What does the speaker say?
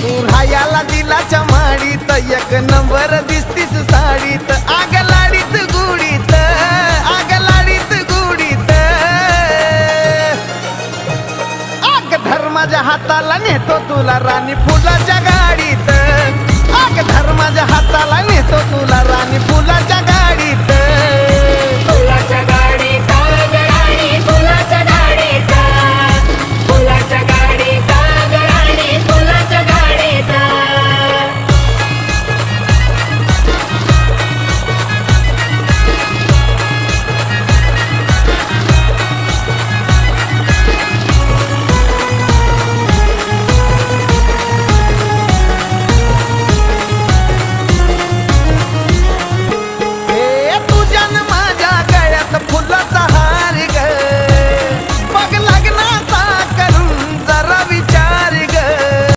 तू रायाला दिलाच्या माडीत एक नंबर दिसतीस साडीत आग लाडीत गुडीत आग लाडीत गुडीत आग धर्माच्या हाताला नेतो तुला राणी फुलाच्या गाडीत आग धर्माच्या हाताला नेतो तुला राणी फुलाच्या